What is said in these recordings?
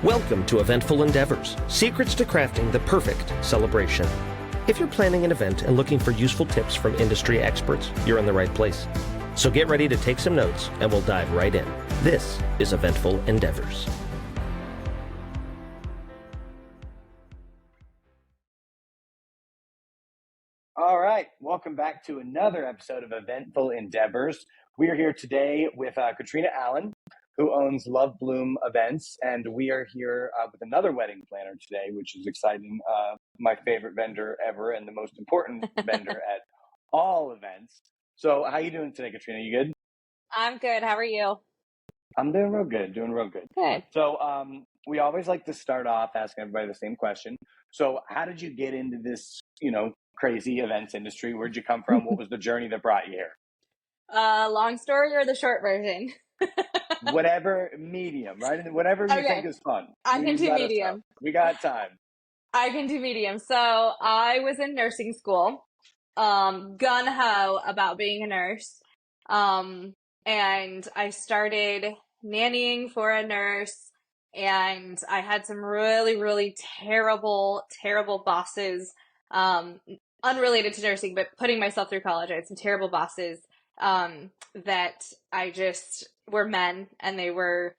Welcome to Eventful Endeavors, secrets to crafting the perfect celebration. If you're planning an event and looking for useful tips from industry experts, you're in the right place. So get ready to take some notes and we'll dive right in. This is Eventful Endeavors. All right, welcome back to another episode of Eventful Endeavors. We are here today with Katrina Allen, who owns Love Bloom Events, and we are here with another wedding planner today, which is exciting. My favorite vendor ever and the most important vendor at all events. So how you doing today, Katrina? You good? I'm good. How are you? I'm doing real good, Good. So we always like to start off asking everybody the same question. So how did you get into this, crazy events industry? Where'd you come from? What was the journey that brought you here? Long story or the short version? Whatever medium, right? Whatever you think is fun. I can You do let us know. medium. We got time. I can do medium. So I was in nursing school, gung-ho about being a nurse. And I started nannying for a nurse, and I had some really, really terrible, terrible bosses, unrelated to nursing, but putting myself through college. I had some terrible bosses, that I just were men, and they were,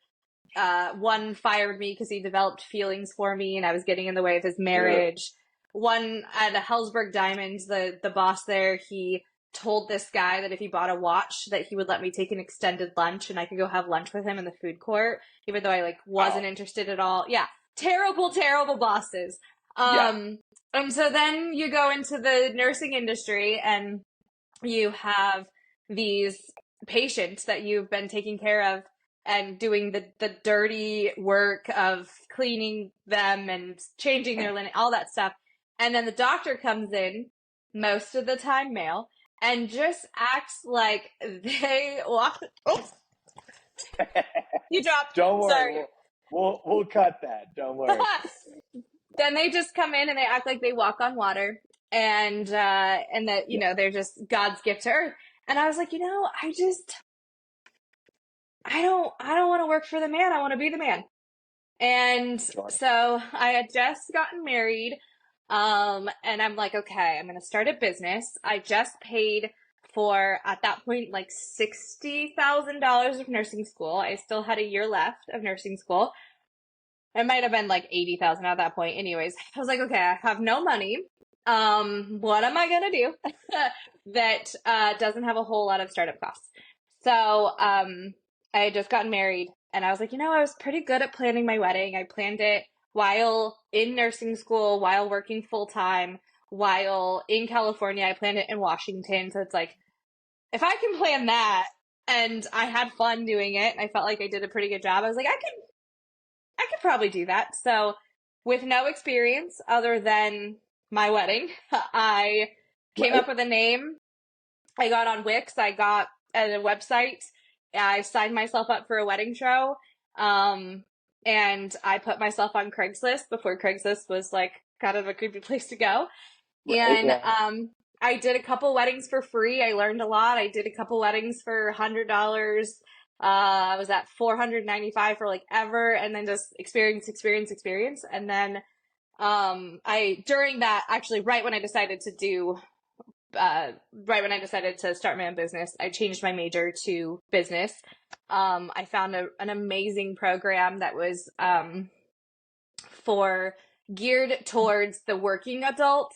one fired me because he developed feelings for me and I was getting in the way of his marriage. One at a Hellsberg Diamond, the boss there, he told this guy that if he bought a watch that he would let me take an extended lunch and I could go have lunch with him in the food court, even though I wasn't interested at all. Yeah. Terrible, terrible bosses. And so then you go into the nursing industry and you have these patients that you've been taking care of and doing the dirty work of cleaning them and changing their linen, all that stuff. And then the doctor comes in, most of the time male, and just acts like they walk. Oh, you dropped. Don't worry. Sorry. We'll cut that. Don't worry. Then they just come in and they act like they walk on water, and that they're just God's gift to earth. And I was like, I don't want to work for the man. I want to be the man. And so I had just gotten married. And I'm like, okay, I'm going to start a business. I just paid for, at that point, like $60,000 of nursing school. I still had a year left of nursing school. It might have been like 80,000 at that point. Anyways, I was like, okay, I have no money. What am I going to do that doesn't have a whole lot of startup costs? So I had just gotten married, and I was like, I was pretty good at planning my wedding. I planned it while in nursing school, while working full time, while in California. I planned it in Washington. So it's like, if I can plan that, and I had fun doing it, and I felt like I did a pretty good job, I was like, I could probably do that. So with no experience other than my wedding, I came up with a name. I got on Wix. I got a website. I signed myself up for a wedding show. And I put myself on Craigslist before Craigslist was like kind of a creepy place to go. I did a couple weddings for free. I learned a lot. I did a couple weddings for $100. I was at $495 for like ever, and then just experience. And then during that, actually right when I decided to start my own business, I changed my major to business. I found an amazing program that was geared towards the working adult.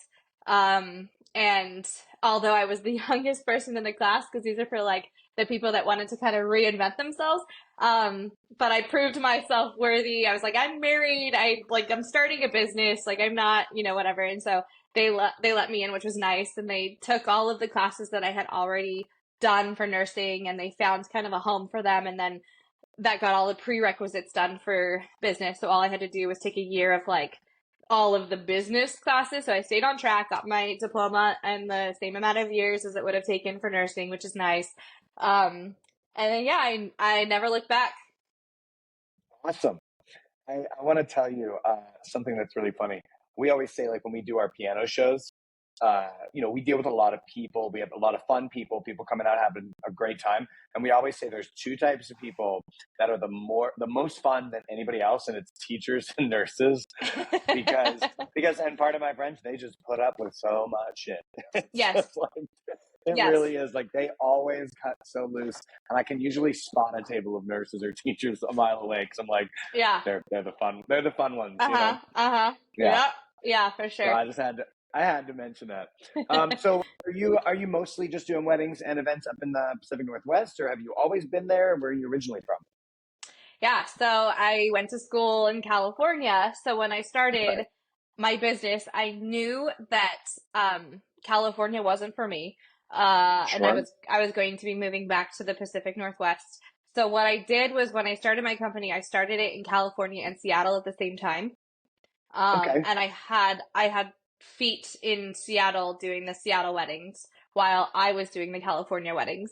And although I was the youngest person in the class, because these are for like the people that wanted to kind of reinvent themselves, but I proved myself worthy. I was like, I'm married. I'm starting a business. Like, I'm not, whatever. And so they let me in, which was nice. And they took all of the classes that I had already done for nursing, and they found kind of a home for them. And then that got all the prerequisites done for business. So all I had to do was take a year of like all of the business classes. So I stayed on track, got my diploma in the same amount of years as it would have taken for nursing, which is nice. And then, I never looked back. Awesome. I want to tell you something that's really funny. We always say, like, when we do our piano shows, we deal with a lot of people. We have a lot of fun people coming out having a great time. And we always say there's two types of people that are the most fun than anybody else, and it's teachers and nurses. because and part of my French, they just put up with so much shit. Yes. It really is like they always cut so loose, and I can usually spot a table of nurses or teachers a mile away because I'm like, yeah, they're the fun ones. Yeah, for sure. So I had to mention that. So are you mostly just doing weddings and events up in the Pacific Northwest, or have you always been there? Where are you originally from? Yeah, so I went to school in California. So when I started my business, I knew that California wasn't for me. And I was going to be moving back to the Pacific Northwest. So what I did was when I started my company, I started it in California and Seattle at the same time. And I had feet in Seattle doing the Seattle weddings while I was doing the California weddings.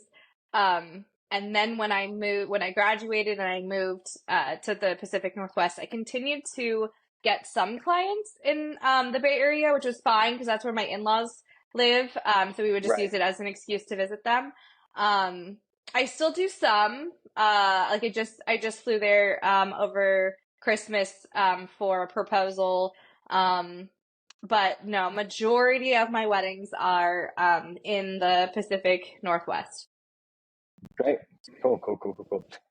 And then when I graduated and I moved to the Pacific Northwest, I continued to get some clients in the Bay Area, which was fine because that's where my in-laws live. So we would just use it as an excuse to visit them. I still do some. I just flew there over Christmas for a proposal. But no, majority of my weddings are in the Pacific Northwest. Great. Cool.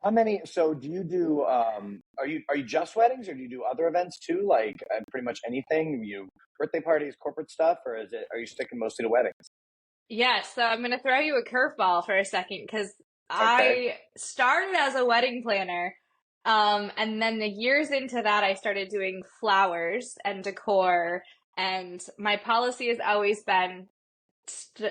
How many, so do you do, are you just weddings, or do you do other events too? Like pretty much anything, you birthday parties, corporate stuff, or are you sticking mostly to weddings? Yeah, so I'm going to throw you a curveball for a second because I started as a wedding planner. And then the years into that, I started doing flowers and decor. And my policy has always been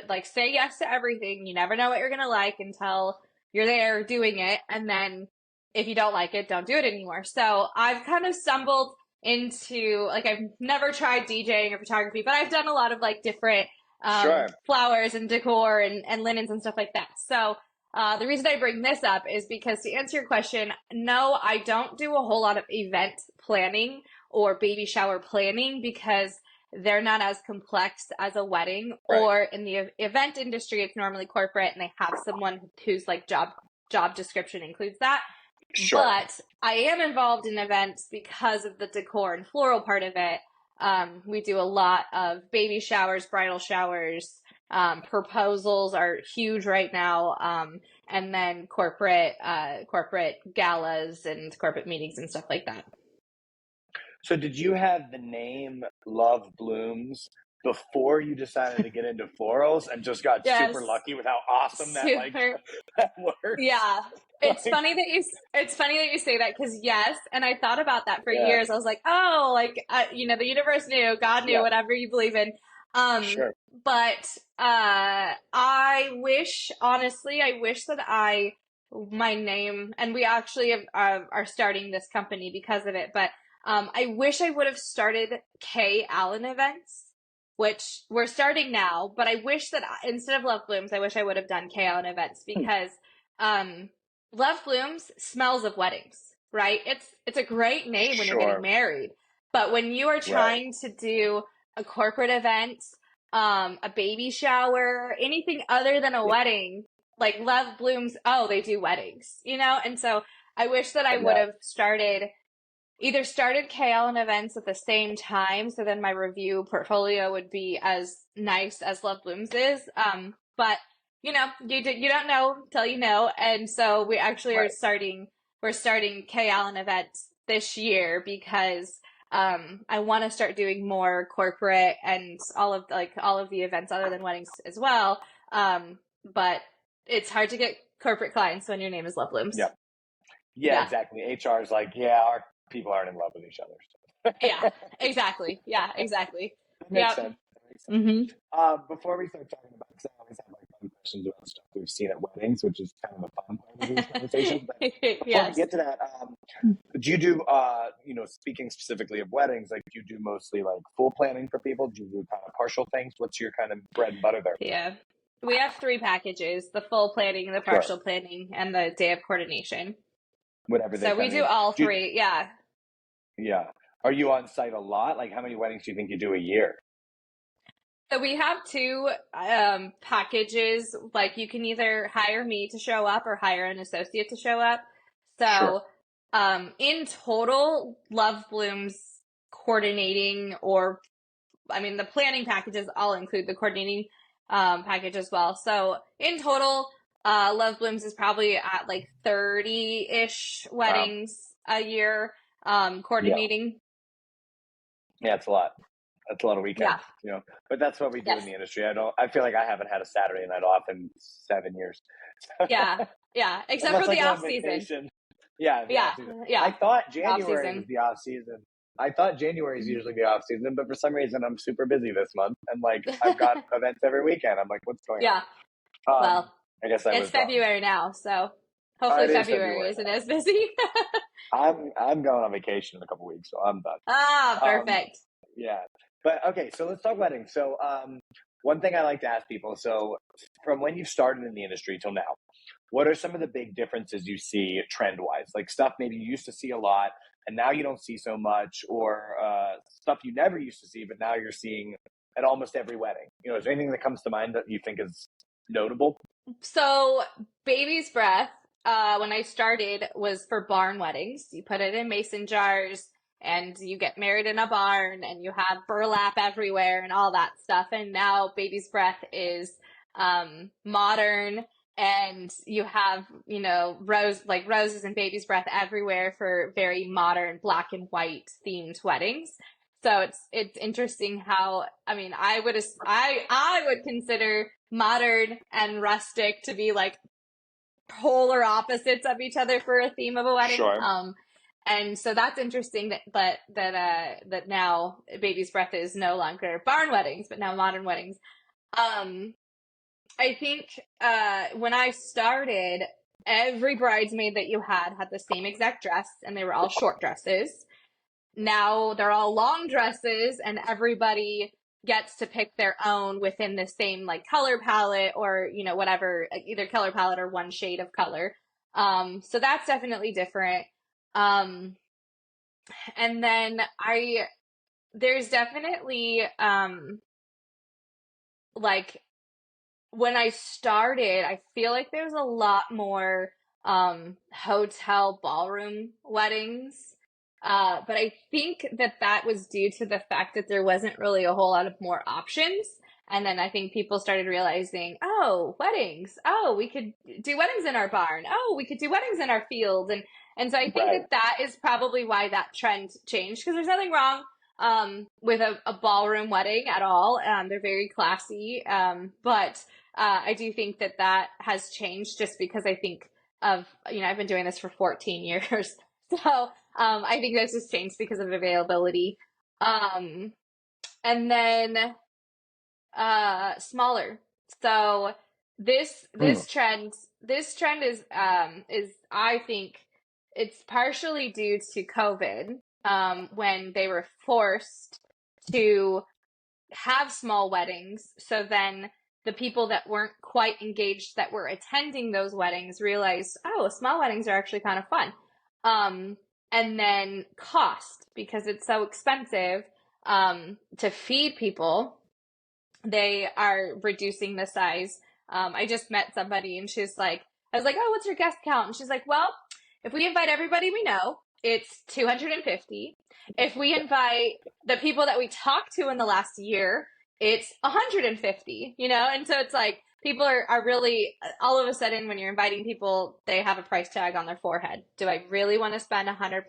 like, say yes to everything. You never know what you're going to like until you're there doing it. And then if you don't like it, don't do it anymore. So I've kind of stumbled into, like, I've never tried DJing or photography, but I've done a lot of like different flowers and decor and linens and stuff like that. So the reason I bring this up is because, to answer your question, no, I don't do a whole lot of event planning or baby shower planning because they're not as complex as a wedding. Or in the event industry, it's normally corporate and they have someone whose like job description includes that. But I am involved in events because of the decor and floral part of it. We do a lot of baby showers, bridal showers, proposals are huge right now. And then corporate galas and corporate meetings and stuff like that. So did you have the name Love Blooms before you decided to get into florals and just got super lucky with how awesome that works? Yeah. It's funny that you say that because yes, and I thought about that for years. I was like, oh, like the universe knew, God knew, whatever you believe in. But I wish that my name, and we actually are starting this company because of it, but I wish I would have started K Allen Events, which we're starting now, but I wish that instead of Love Blooms, I wish I would have done K Allen Events because Love Blooms smells of weddings, right? It's a great name when you're getting married, but when you are trying to do a corporate event, a baby shower, anything other than a wedding, like Love Blooms, oh, they do weddings, And so I wish that I would have started K Allen Events at the same time, so then my review portfolio would be as nice as Love Blooms is. But you don't know till you know, and so we actually are starting K Allen Events this year because I want to start doing more corporate and all of the events other than weddings as well. But it's hard to get corporate clients when your name is Love Blooms. Yeah, exactly. HR is like, our people aren't in love with each other. Yeah, exactly. That makes sense. Mm-hmm. Before we start talking about, because I always have like fun questions about stuff we've seen at weddings, which is kind of a fun part of these conversations. But before we get to that, do you do, speaking specifically of weddings, like do you do mostly like full planning for people? Do you do kind of partial things? What's your kind of bread and butter there? Yeah, we have 3 packages: the full planning, the partial planning, and the day of coordination. So we do all 3. Yeah. Are you on site a lot? Like how many weddings do you think you do a year? So we have two packages. Like you can either hire me to show up or hire an associate to show up. Sure. So in total, Love Bloom's coordinating, or I mean, the planning packages all include the coordinating package as well. So in total, Love Blooms is probably at like 30-ish Wow. weddings a year Yeah. coordinating. Yeah, it's a lot. That's a lot of Yeah. weekends, but that's what we do in Yes. the industry. I feel like I haven't had a Saturday night off in 7 years. Yeah. Yeah. Except Unless for I the go on off season. vacation. Yeah, the Yeah. off season. I Yeah. thought Off January was season. the off season. I thought January is usually the off season, but for some reason I'm super busy this month, and like I've got events every weekend. I'm like, what's going Yeah. on? Well, I guess I it's was wrong. February now, so hopefully It is February February isn't now. as busy. I'm going on vacation in a couple weeks, so I'm done. Ah, perfect. Yeah. But okay, so let's talk weddings. So one thing I like to ask people, so from when you started in the industry till now, what are some of the big differences you see trend wise? Like stuff maybe you used to see a lot and now you don't see so much, or stuff you never used to see, but now you're seeing at almost every wedding. Is there anything that comes to mind that you think is notable? So, baby's breath, when I started, was for barn weddings. You put it in mason jars and you get married in a barn and you have burlap everywhere and all that stuff. And now baby's breath is modern, and you have, roses and baby's breath everywhere for very modern black and white themed weddings. So it's interesting how, I mean, I would consider modern and rustic to be like polar opposites of each other for a theme of a wedding. Sure. And so that's interesting that now baby's breath is no longer barn weddings, but now modern weddings. I think when I started, every bridesmaid that you had the same exact dress, and they were all short dresses. Now they're all long dresses, and everybody gets to pick their own within the same like color palette, or whatever, either color palette or one shade of color. So that's definitely different. Um, and then there's definitely like when I started, I feel like there's a lot more hotel ballroom weddings. But I think that was due to the fact that there wasn't really a whole lot of more options. And then I think people started realizing, oh, weddings. Oh, we could do weddings in our barn. Oh, we could do weddings in our field. And so I think Right. that is probably why that trend changed, because there's nothing wrong with a ballroom wedding at all. They're very classy. But I do think that has changed, just because I think of, I've been doing this for 14 years. So I think this has changed because of availability. And then smaller. So this Hmm. this trend is I think it's partially due to COVID, when they were forced to have small weddings. So then the people that weren't quite engaged that were attending those weddings realized, oh, small weddings are actually kind of fun. And then cost, because it's so expensive to feed people, they are reducing the size. I just met somebody and she's like, I was like, oh, what's your guest count? And she's like, well, if we invite everybody we know, it's 250. If we invite the people that we talked to in the last year, it's 150, And so it's like people are really, all of a sudden, when you're inviting people, they have a price tag on their forehead. Do I really want to spend $100+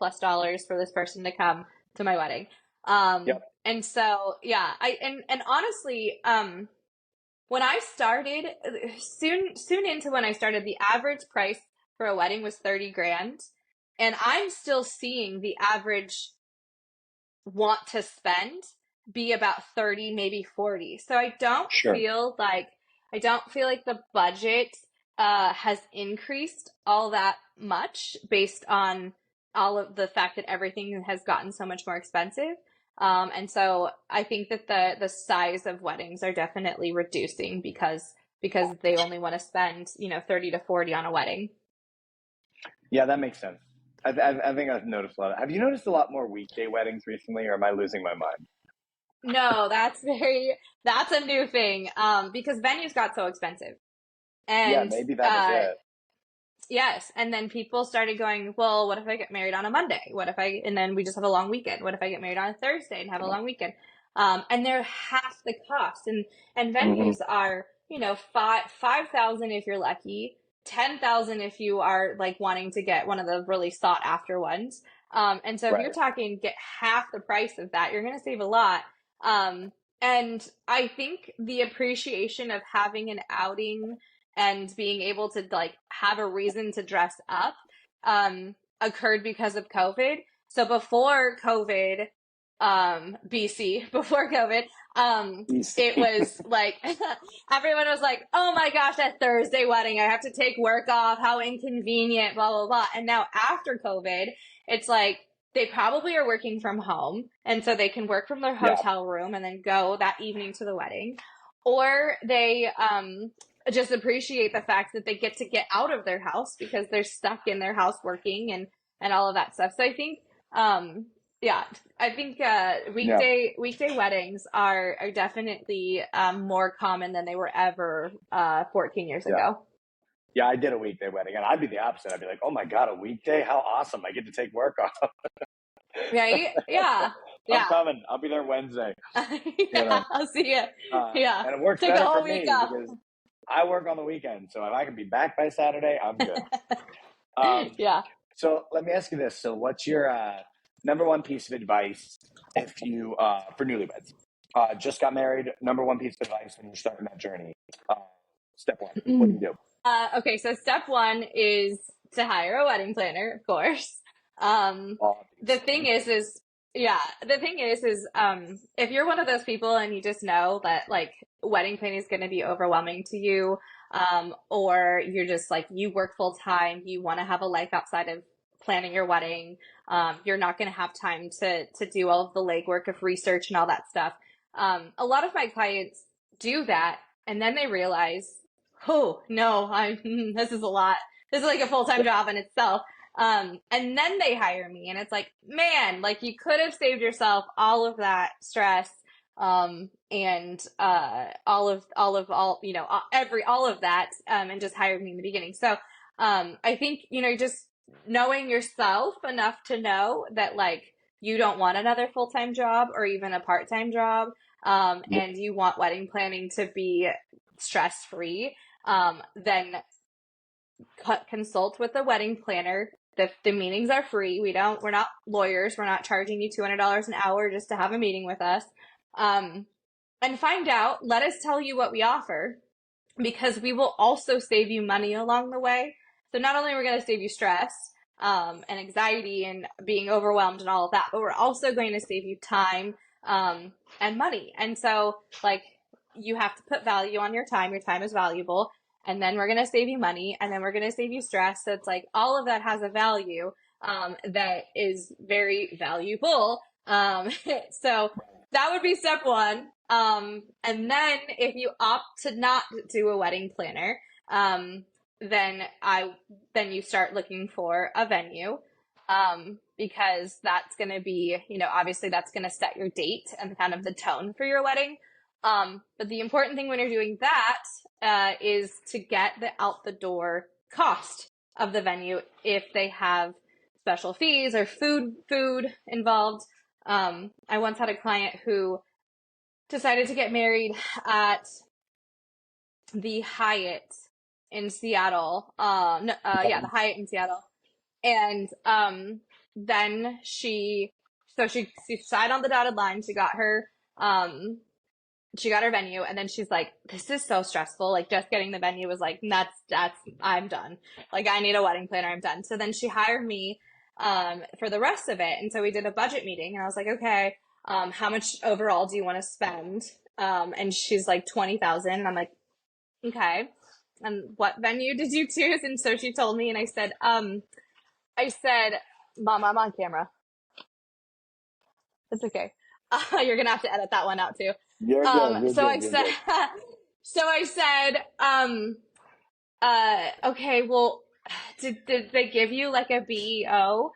for this person to come to my wedding? Yep. And so, yeah, and honestly, when I started, soon into when I started, the average price for a wedding was 30 grand. And I'm still seeing the average want to spend be about 30, maybe 40. So Sure. I don't feel like the budget has increased all that much, based on all of the fact that everything has gotten so much more expensive. And so I think that the size of weddings are definitely reducing because they only want to spend, 30 to 40 on a wedding. Yeah, that makes sense. I think I've noticed a lot. Have you noticed a lot more weekday weddings recently, or am I losing my mind? No, that's a new thing. Because venues got so expensive. Yeah, And maybe that was it. yes, and then people started going, well, what if I get married on a Monday? And then we just have a long weekend. What if I get married on a Thursday and have a long weekend? And they're half the cost. And Hmm. venues are, 5,000 if you're lucky, 10,000 if you are like wanting to get one of the really sought after ones. And so if you're Right. talking get half the price of that, you're going to save a lot. Um, and I think the appreciation of having an outing and being able to like have a reason to dress up occurred because of COVID. So before COVID, BC, before COVID, it Easy. was like everyone was like, "Oh my gosh, that Thursday wedding, I have to take work off. How inconvenient, blah blah blah." And now after COVID, it's like they probably are working from home, and so they can work from their Yeah. hotel room and then go that evening to the wedding, or they just appreciate the fact that they get to get out of their house because they're stuck in their house working and all of that stuff. So I think yeah, I think Yeah. weekday weddings are definitely more common than they were ever 14 years Yeah. ago. Yeah, I did a weekday wedding, and I'd be the opposite. I'd be like, "Oh my god, a weekday? How awesome! I get to take work off. Right? Yeah. I'm Yeah. coming. I'll be there Wednesday." You Yeah, know, I'll see you. Yeah. and it works Take a better for whole week me off. because I work on the weekend. So if I can be back by Saturday, I'm good. Um, Yeah. so let me ask you this: so, what's your number one piece of advice if you for newlyweds just got married? Number one piece of advice when you're starting that journey. Uh, Step one: what do you do? Okay, so step one is to hire a wedding planner, of course. Um, the thing Obviously. is, yeah, the thing is, if you're one of those people and you just know that like wedding planning is going to be overwhelming to you, or you're just like, you work full time, you want to have a life outside of planning your wedding, you're not going to have time to do all of the legwork of research and all that stuff. A lot of my clients do that, and then they realize, oh no, this is a lot. This is like a full-time job in itself. And then they hire me and it's like, man, like you could have saved yourself all of that stress, and, all of that, and just hired me in the beginning. So, I think, just knowing yourself enough to know that like you don't want another full-time job or even a part-time job, and you want wedding planning to be stress-free, then consult with a wedding planner. The meetings are free. We're not lawyers. We're not charging you $200 an hour just to have a meeting with us. And find out, let us tell you what we offer, because we will also save you money along the way. So not only are we going to save you stress, and anxiety and being overwhelmed and all of that, but we're also going to save you time, and money. And so like you have to put value on your time. Your time is valuable. And then we're going to save you money, and then we're going to save you stress. So it's like all of that has a value, that is very valuable. So that would be step one. And then if you opt to not do a wedding planner, then you start looking for a venue, because that's going to be, obviously that's going to set your date and kind of the tone for your wedding. But the important thing when you're doing that, is to get the out the door cost of the venue if they have special fees or food involved. I once had a client who decided to get married at the Hyatt in Seattle. No, yeah, the Hyatt in Seattle. And then she signed on the dotted line. She got her venue, and then she's like, this is so stressful. Like just getting the venue was like, I'm done. Like I need a wedding planner. I'm done. So then she hired me, for the rest of it. And so we did a budget meeting and I was like, okay, how much overall do you want to spend? And she's like 20,000. And I'm like, okay. And what venue did you choose? And so she told me, and I said, Mom, I'm on camera. It's okay. You're going to have to edit that one out too. You're good. You're So good. I You're said, good. so I said, okay, well, did they give you like a BEO?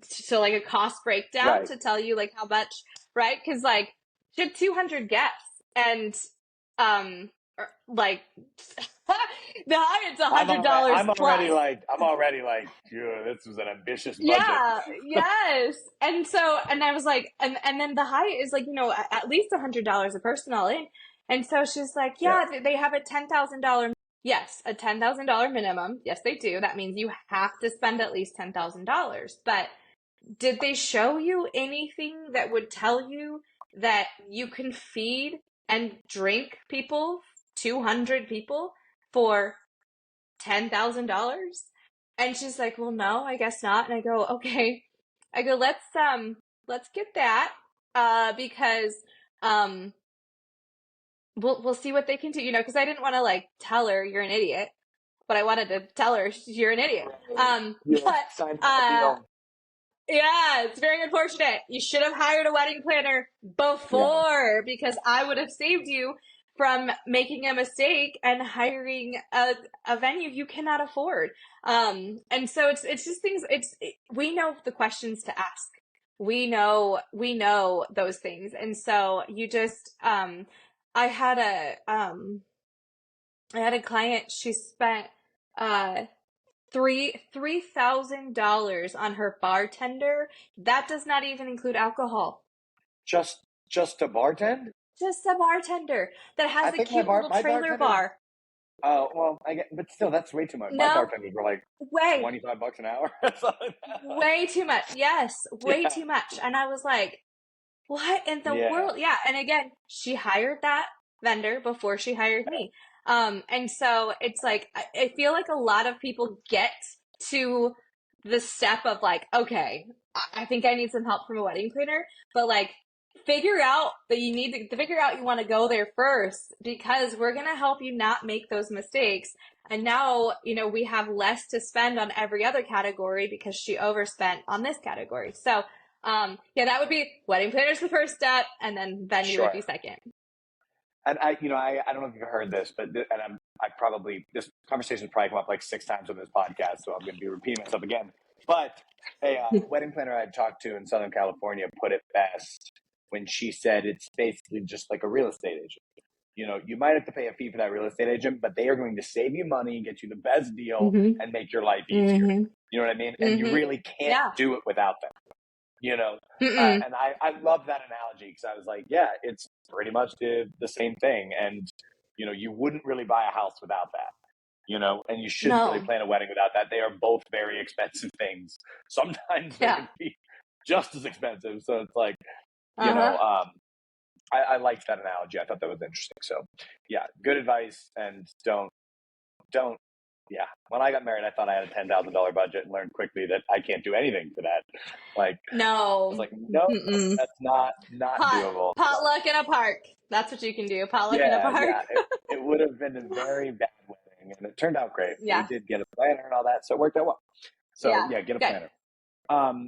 so like a cost breakdown Right. to tell you like how much, right? Because like she had 200 guests, and like the Hyatt's $100 I'm already plus. like, yeah, this was an ambitious budget. Yeah, yes. And so, and I was like, and then the Hyatt is like, at least $100 a person all in. And so she's like, yeah, they have a $10,000. Yes, a $10,000 minimum. Yes, they do. That means you have to spend at least $10,000. But did they show you anything that would tell you that you can feed and drink people, 200 people, for $10,000? And she's like, well, no, I guess not. And I go, okay. I go, let's get that, because, we'll see what they can do, because I didn't want to like tell her you're an idiot, but I wanted to tell her you're an idiot. Yeah, it's very unfortunate. You should have hired a wedding planner before, because I would have saved you from making a mistake and hiring a venue you cannot afford. And so it's just things. We know the questions to ask. We know those things, and so you just I had a client. She spent $3,000 on her bartender. That does not even include alcohol. Just to bartend? Just a bartender that has a cute little trailer bar. Oh, well, but still, that's way too much. No, my bartenders were like $25 an hour. Way too much. Yes, way too much. And I was like, what in the world? Yeah. And again, she hired that vendor before she hired me. And so it's like, I feel like a lot of people get to the step of like, okay, I think I need some help from a wedding planner, but like, figure out that you need to figure out you want to go there first, because we're going to help you not make those mistakes. And now, we have less to spend on every other category because she overspent on this category. So, that would be wedding planner's the first step, and then venue would be second. And I don't know if you've heard this, but this conversation has probably come up like 6 times on this podcast, so I'm going to be repeating myself again. But a wedding planner I talked to in Southern California put it best when she said it's basically just like a real estate agent. You might have to pay a fee for that real estate agent, but they are going to save you money, get you the best deal, and make your life easier. You know what I mean? And you really can't do it without them. And I love that analogy, because I was like, yeah, it's pretty much the same thing. And, you wouldn't really buy a house without that, and you shouldn't really plan a wedding without that. They are both very expensive things. Sometimes they can be just as expensive. So it's like, I liked that analogy. I thought that was interesting. So yeah, good advice. And don't. When I got married, I thought I had a $10,000 budget and learned quickly that I can't do anything for that. Like, no, I was like, no, that's not doable. Potluck in a park. That's what you can do. Potluck in a park. It would have been a very bad wedding, and it turned out great. Yeah. We did get a planner and all that, so it worked out well. So get a planner.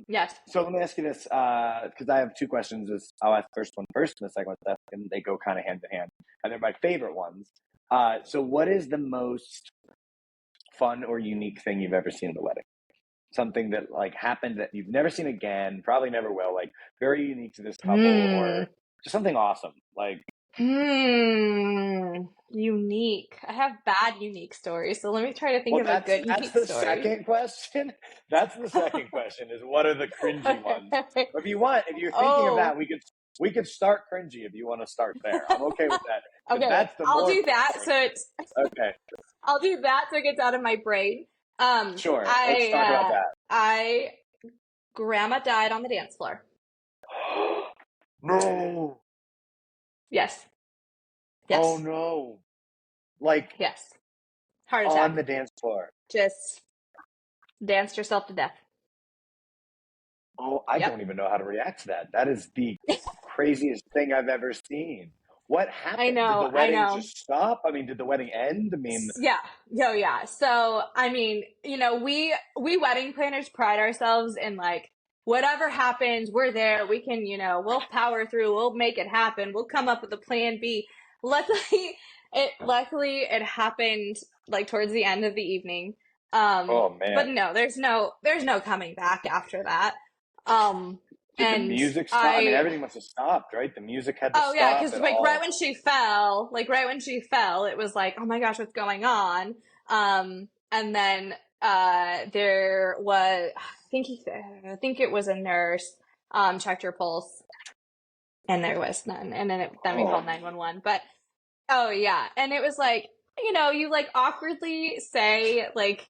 Yes. So let me ask you this, because I have 2 questions. I'll ask the first one first and the second one second, and they go kind of hand in hand, and they're my favorite ones. So what is the most fun or unique thing you've ever seen at a wedding? Something that like happened that you've never seen again, probably never will, like very unique to this couple, or just something awesome. Like unique. I have bad unique stories, so let me try to think of a good unique story. That's the second question. That's the second question, is what are the cringy ones? If you're thinking of that, we could start cringy if you want to start there. I'm okay with that. Okay, I'll do that. So it's okay. I'll do that so it gets out of my brain. Sure. Let's talk about that. Grandma died on the dance floor. No. Yes. Oh no. Like, yes. Heart attack. On the dance floor. Just danced herself to death. Oh, I don't even know how to react to that. That is the craziest thing I've ever seen. What happened? I know. Did the wedding just stop? I mean, did the wedding end? I mean, yeah. So, I mean, we wedding planners pride ourselves in like, whatever happens, we're there. We can, we'll power through. We'll make it happen. We'll come up with a plan B. Luckily it happened like towards the end of the evening. oh man. But no, there's no coming back after that. Did the And music stop? I mean, everything must have stopped, right? The music had to oh yeah, stop because at like all. right when she fell, it was like, oh my gosh, what's going on? And then there was, I think it was a nurse, checked her pulse, and there was none. And then we called 911. But oh yeah, and it was like, you like awkwardly say like,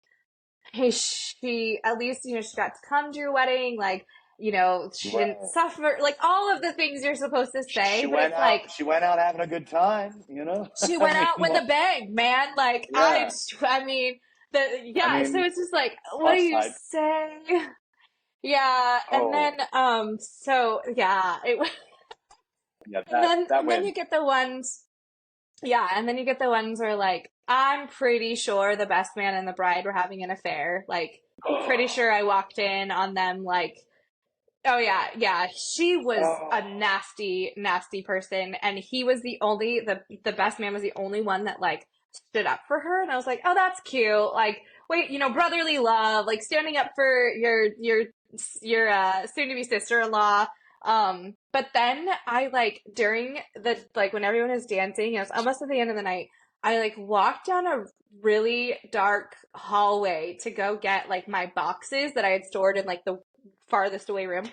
hey, she at least she got to come to your wedding, like. She Right. didn't suffer, like all of the things you're supposed to say, She but went it's out. like, She went out having a good time. she I went mean, out with a bang, man. Like yeah. I mean, I so mean, it's just like, what do plus you side. say? Yeah, and Oh, then so yeah, yeah. and That then you wins. get the ones, yeah, and then you get the ones where like, I'm pretty sure the best man and the bride were having an affair. Like, pretty sure I walked in on them like. Oh yeah, yeah. She was Oh, a nasty, nasty person, and he was the best man was the only one that like stood up for her, and I was like, oh, that's cute. Like, wait, brotherly love, like standing up for your soon to be sister-in-law. But then I like during the like when everyone is dancing, it was almost at the end of the night. I like walked down a really dark hallway to go get like my boxes that I had stored in like the farthest away room.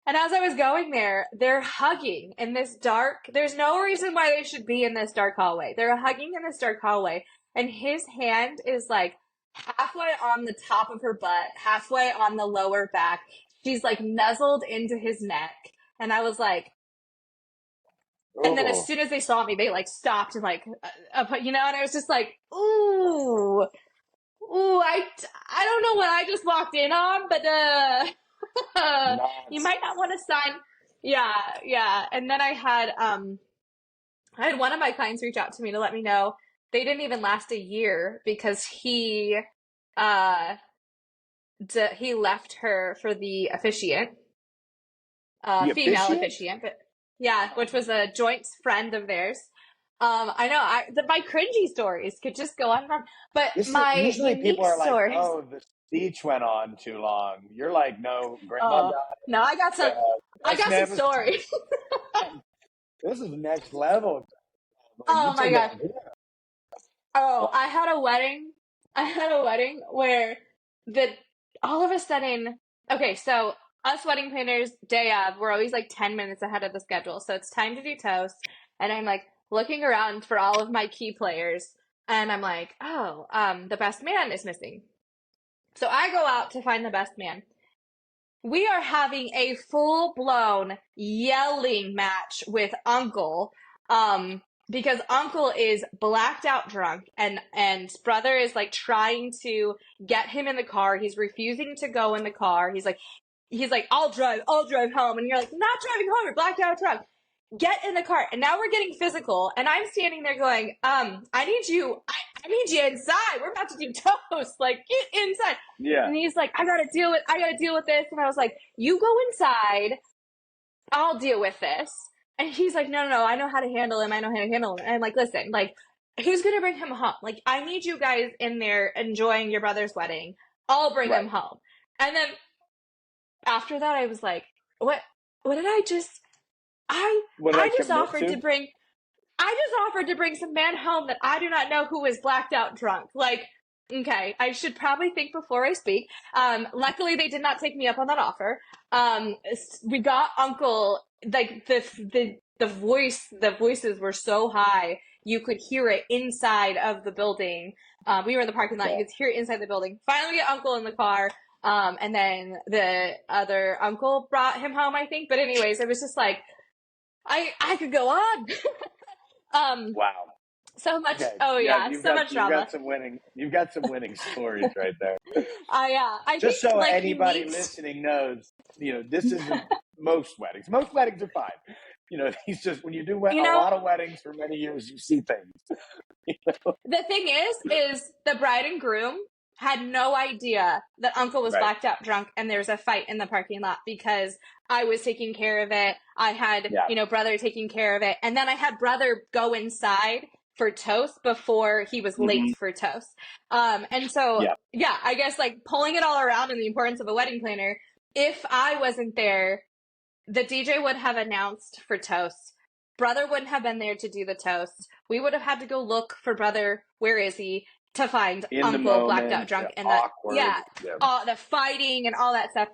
And as I was going there, they're hugging in this dark, there's no reason why they should be in this dark hallway. They're hugging in this dark hallway, and his hand is like halfway on the top of her butt, halfway on the lower back. She's like nuzzled into his neck. And I was like, and then as oh. soon as they saw me, they like stopped and like, and I was just like, ooh, I don't know what I just walked in on, but you might not want to sign. Yeah, yeah. And then I had one of my clients reach out to me to let me know they didn't even last a year because uh he left her for the officiant, The female officiant? officiant, but yeah, which was a joint friend of theirs. I know my cringy stories could just go on and on, but my Usually people unique are like, stories. oh, the speech went on too long. You're like, no, grandma Oh died. no, I Best got some man was stories. this is next level. Like, you Oh my took gosh. that. Yeah. Oh, Wow. I had a wedding. I had a wedding where the all of a sudden, okay, so us wedding planners, day of, we're always like 10 minutes ahead of the schedule. So it's time to do toast. And I'm like looking around for all of my key players. And I'm like, oh, the best man is missing. So I go out to find the best man. We are having a full blown yelling match with Uncle. Because Uncle is blacked out drunk and brother is like trying to get him in the car. He's refusing to go in the car. He's like, I'll drive home. And you're like, not driving home, you're blacked out drunk. Get in the car. And now we're getting physical. And I'm standing there going, I need you inside. We're about to do toast. Like, get inside. Yeah. And he's like, I gotta deal with this. And I was like, you go inside. I'll deal with this. And he's like, no, I know how to handle him. And I'm like, listen, like, who's gonna bring him home? Like, I need you guys in there enjoying your brother's wedding. I'll bring him Right. home. And then after that, I was like, what did I just, What did I I just commit offered to? to bring, some man home that I do not know who is blacked out drunk. Like, okay, I should probably think before I speak. Luckily they did not take me up on that offer. We got Uncle, like the voices were so high, you could hear it inside of the building. We were in the parking lot, Okay. you could hear it inside the building. Finally get Uncle in the car. And then the other uncle brought him home, I think. But anyways, it was just like, I could go on. Wow. So much. Okay. Oh Yeah, yeah, so much drama. you've got some winning stories right there. Yeah, I Just think so like anybody listening knows, this isn't most weddings. Most weddings are fine. He's just when you do a lot of weddings for many years, you see things. The thing is the bride and groom had no idea that Uncle was Right. blacked out drunk and there was a fight in the parking lot because I was taking care of it. I had, brother taking care of it. And then I had brother go inside for toast before he was late for toast. And so, I guess like pulling it all around and the importance of a wedding planner, if I wasn't there, the DJ would have announced for toast. Brother wouldn't have been there to do the toast. We would have had to go look for brother. Where is he? To find In the uncle blacked moment, out drunk and awkward. the fighting and all that stuff.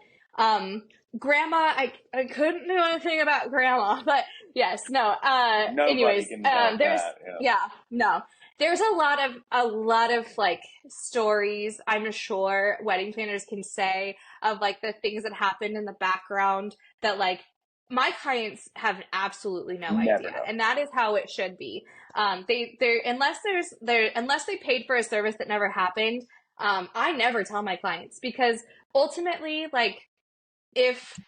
Grandma, I couldn't do anything about grandma, but yes, no. Nobody Anyways, can doubt there's that. no. There's a lot of like stories I'm sure wedding planners can say of like the things that happened in the background that like my clients have absolutely no Never idea, know. and that is how it should be. They unless they paid for a service that never happened. I never tell my clients because ultimately, like, if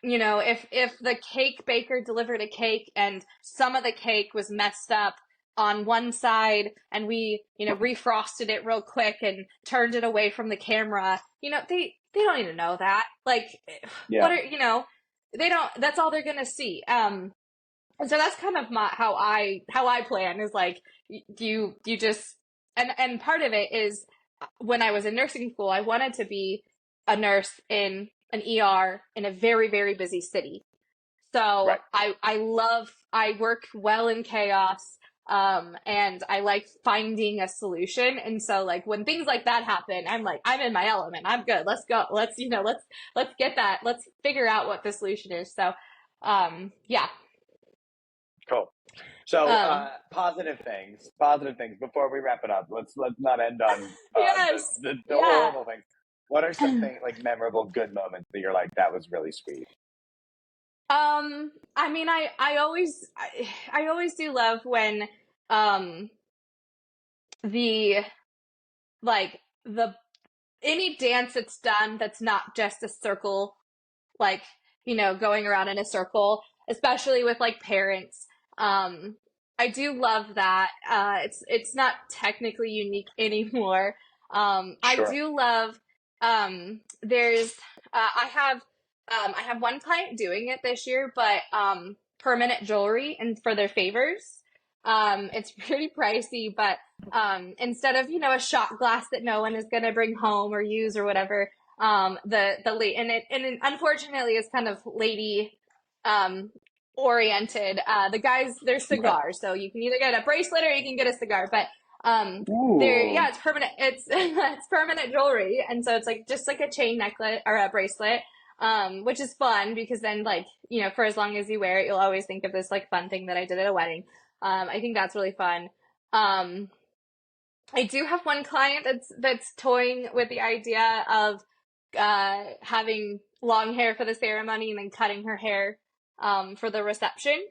if the cake baker delivered a cake and some of the cake was messed up on one side and we refrosted it real quick and turned it away from the camera, they don't need to know that. Like, what are they don't, that's all they're gonna see. And so that's kind of how I plan is like, you just, and part of it is when I was in nursing school, I wanted to be a nurse in an ER in a very, very busy city. So Right. I work well in chaos. And I like finding a solution. And so like when things like that happen, I'm like, I'm in my element. I'm good. Let's go. Let's get that. Let's figure out what the solution is. So, yeah. Cool. So, positive things before we wrap it up. Let's not end on yes. the horrible things. What are some things like memorable good moments that you're like, that was really sweet? I mean, I always do love when, the any dance that's done that's not just a circle, like, going around in a circle, especially with like parents. I do love that. It's not technically unique anymore. Sure. I do love, there's, I have one client doing it this year, but, permanent jewelry and for their favors. It's pretty pricey, but, instead of, a shot glass that no one is going to bring home or use or whatever, unfortunately is kind of lady, oriented. The guys, they're cigars, so you can either get a bracelet or you can get a cigar, but, it's permanent. It's, it's permanent jewelry. And so it's like, just like a chain necklace or a bracelet, which is fun because then like, for as long as you wear it, you'll always think of this like fun thing that I did at a wedding. I think that's really fun. I do have one client that's toying with the idea of having long hair for the ceremony and then cutting her hair for the reception.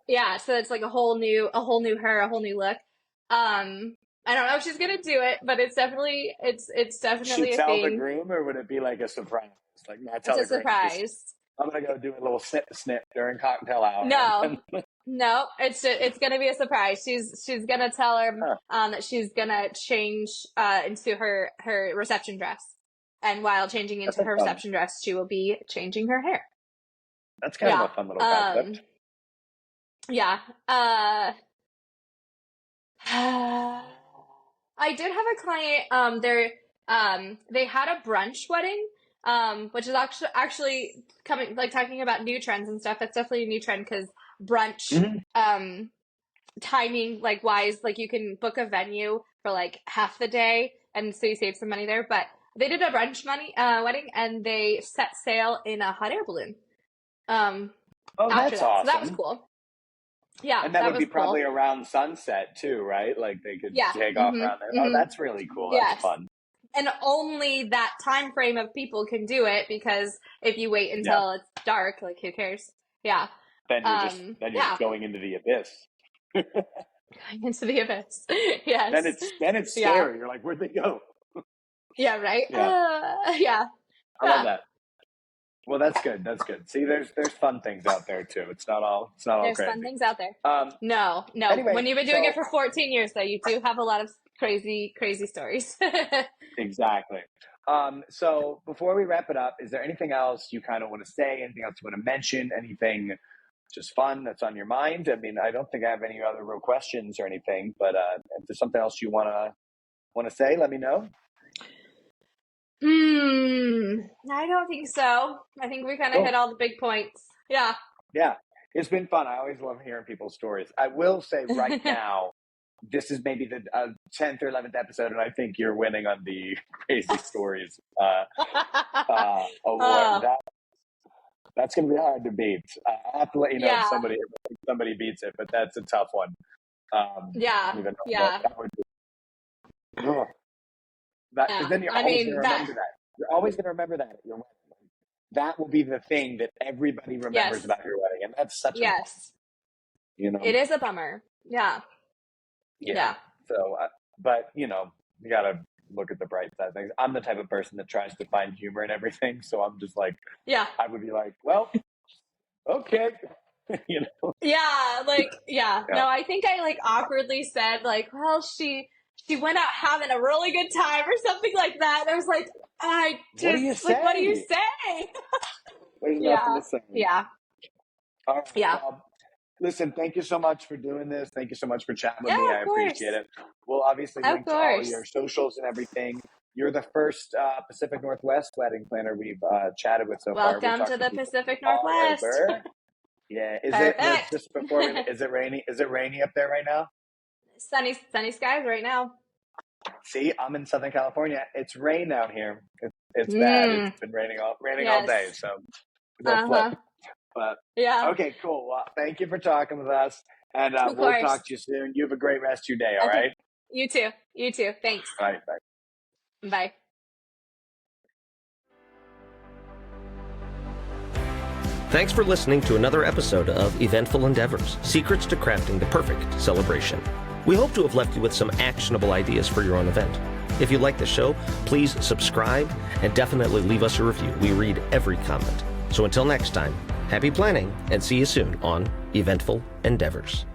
Yeah, so it's like a whole new her, a whole new look. I don't know if she's gonna do it, but it's definitely Should a tell thing. the groom, or would it be like a surprise? Like, not It's tell a the groom. surprise. I'm gonna go do a little snip during cocktail hour. No, it's gonna be a surprise. She's gonna tell her that she's gonna change into her reception dress, and while changing into her reception dress, she will be changing her hair. That's kind of a fun little concept. Yeah. I did have a client. They had a brunch wedding. Which is actually coming, like, talking about new trends and stuff. That's definitely a new trend because brunch, timing, like, wise, like, you can book a venue for like half the day, and so you save some money there. But they did a brunch wedding, and they set sail in a hot air balloon. That's awesome. So that was cool. Yeah, and that would be probably cool. Around sunset too, right? Like they could take off around there. Oh, that's really cool. That's fun. And only that time frame of people can do it, because if you wait until it's dark, like, who cares? Yeah. Then you're just going into the abyss. Going into the abyss. Yes. Then it's scary. You're like, where'd they go? Yeah. Right. I love that. Well, that's good. That's good. See, there's fun things out there too. It's not all there's crazy. Fun things out there. No. Anyway, when you've been doing it for 14 years, though, you do have a lot of crazy stories. Exactly. So before we wrap it up, is there anything else you kind of want to say? Anything else you want to mention? Anything just fun that's on your mind? I mean, I don't think I have any other real questions or anything, but if there's something else you want to say, let me know. I don't think so. I think we kind of hit all the big points. Yeah. Yeah. It's been fun. I always love hearing people's stories. I will say right now, this is maybe the 10th or 11th episode, and I think you're winning on the crazy stories award. That's going to be hard to beat. I have to let you know if somebody beats it, but that's a tough one. Yeah. That would be, because then you're always going to remember that. You're always going to remember that at your wedding. That will be the thing that everybody remembers about your wedding, and that's such a it is a bummer. Yeah. So, but you got to look at the bright side of things. I'm the type of person that tries to find humor in everything, so I'm just like, I would be like, well, okay, No, I think I like awkwardly said like, well, she went out having a really good time or something like that. And I was like, what do you say? There's nothing to say. Yeah. All right. Well, listen, thank you so much for doing this. Thank you so much for chatting with me. I appreciate it. We'll obviously link to all your socials and everything. You're the first Pacific Northwest wedding planner we've chatted with so far. Welcome to the Pacific Northwest. Yeah. Is it rainy? Is it rainy up there right now? Sunny skies right now. See, I'm in Southern California. It's rain out here. It's bad. It's been raining all day. So we'll flip. But okay, cool. Well, thank you for talking with us, and we'll talk to you soon. You have a great rest of your day. All right. You too. Thanks. All right. Bye. Bye. Thanks for listening to another episode of Eventful Endeavors, Secrets to Crafting the Perfect Celebration. We hope to have left you with some actionable ideas for your own event. If you like the show, please subscribe and definitely leave us a review. We read every comment. So until next time, happy planning and see you soon on Eventful Endeavors.